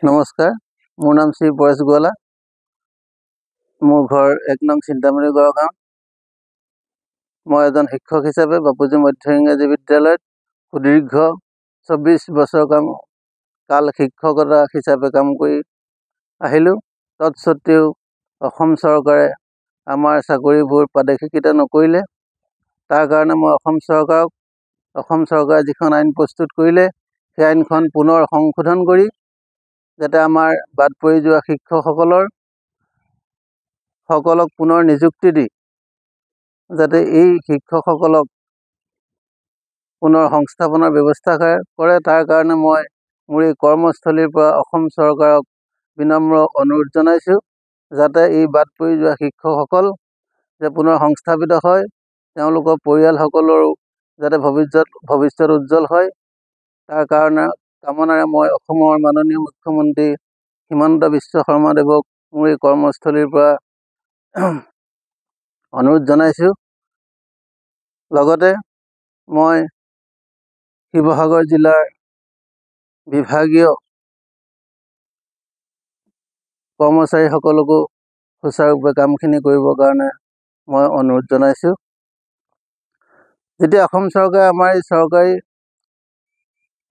নমস্কাৰ, মোৰ নাম শ্ৰী পৰেশ গোৱালা। মোৰ ঘৰ 1 নং চিন্তামণি গাঁও। মই এজন শিক্ষক হিচাপে বাপুজী মধ্য ইংৰাজী বিদ্যালয়ত সুদীৰ্ঘ 24 বছৰ কাল শিক্ষকতা হিচাপে কাম কৰি আহিলোঁ। তৎসত্ত্বেও অসম চৰকাৰে আমাৰ চাকৰিবোৰ প্ৰাদেশিকতা নকৰিলে। তাৰ কাৰণে মই অসম চৰকাৰে যিখন আইন প্ৰস্তুত কৰিলে, সেই আইনখন পুনৰ সংশোধন কৰি যাতে আমাৰ বাদ পৰি যোৱা শিক্ষকসকলক পুনৰ নিযুক্তি দি যাতে এই শিক্ষকসকলক পুনৰ সংস্থাপনৰ ব্যৱস্থা কৰে, তাৰ কাৰণে মই মোৰ এই কৰ্মস্থলীৰ পৰা অসম চৰকাৰক বিনম্ৰ অনুৰোধ জনাইছোঁ যাতে এই বাদ পৰি যোৱা শিক্ষকসকল যে পুনৰ সংস্থাপিত হয়, তেওঁলোকৰ পৰিয়ালসকলৰো যাতে ভৱিষ্যত উজ্জ্বল হয়, তাৰ কাৰণে কামনাৰে মই অসমৰ মাননীয় মুখ্যমন্ত্ৰী হিমন্ত বিশ্ব শৰ্মা দেৱক মোৰ এই কৰ্মস্থলীৰ পৰা অনুৰোধ জনাইছোঁ। লগতে মই শিৱসাগৰ জিলাৰ বিভাগীয় কৰ্মচাৰীসকলকো সুচাৰুৰূপে কামখিনি কৰিবৰ কাৰণে মই অনুৰোধ জনাইছোঁ। যেতিয়া অসম চৰকাৰে আমাৰ এই চৰকাৰী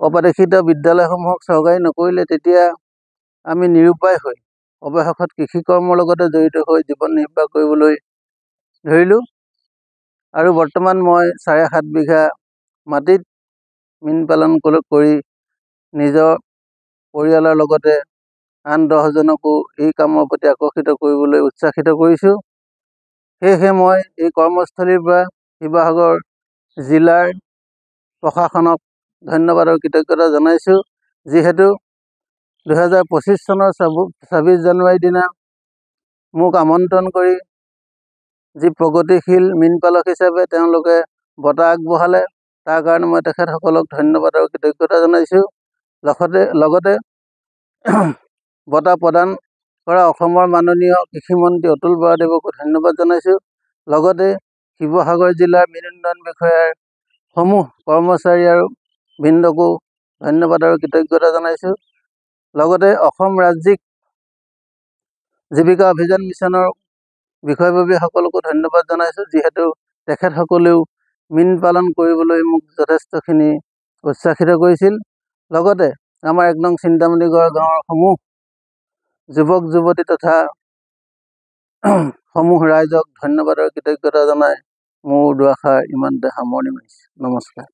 অপ্ৰাদেশিত বিদ্যালয়সমূহক চৰকাৰী নকৰিলে, তেতিয়া আমি নিৰুপায় হৈ অৱশেষত কৃষি কৰ্মৰ লগতে জড়িত হৈ জীৱন নিৰ্বাহ কৰিবলৈ ধৰিলোঁ। আৰু বৰ্তমান মই 7.5 বিঘা মাটিত মীন পালন কৰি নিজৰ পৰিয়ালৰ লগতে আন 10জনকো এই কামৰ প্ৰতি আকৰ্ষিত কৰিবলৈ উৎসাহিত কৰিছোঁ। সেয়েহে মই এই কৰ্মস্থলীৰ পৰা শিৱসাগৰ জিলাৰ প্ৰশাসনক ধন্যবাদ আৰু কৃতজ্ঞতা জনাইছোঁ, যিহেতু 2025 চনৰ 26 জানুৱাৰীৰ দিনা মোক আমন্ত্ৰণ কৰি যি প্ৰগতিশীল মীন পালক হিচাপে তেওঁলোকে বঁটা আগবঢ়ালে, তাৰ কাৰণে মই তেখেতসকলক ধন্যবাদ আৰু কৃতজ্ঞতা জনাইছোঁ। লগতে বঁটা প্ৰদান কৰা অসমৰ মাননীয় কৃষিমন্ত্ৰী অতুল বৰাদেৱকো ধন্যবাদ জনাইছোঁ। লগতে শিৱসাগৰ জিলাৰ মীন উন্নয়ন বিষয়াৰ সমূহ কৰ্মচাৰী আৰু বৃন্দকো ধন্যবাদ আৰু কৃতজ্ঞতা জনাইছোঁ। লগতে অসম ৰাজ্যিক জীৱিকা অভিযান মিছনৰ বিষয়ববীয়াসকলকো ধন্যবাদ জনাইছোঁ, যিহেতু তেখেতসকলেও মীন পালন কৰিবলৈ মোক যথেষ্টখিনি উৎসাহিত কৰিছিল। লগতে আমাৰ 1 নং চিন্তামণি গাঁৱৰ সমূহ যুৱক যুৱতী তথা সমূহ ৰাইজক ধন্যবাদ আৰু কৃতজ্ঞতা জনাই মোৰ দুআষাৰ ইমানতে সামৰণি মাৰিছোঁ। নমস্কাৰ।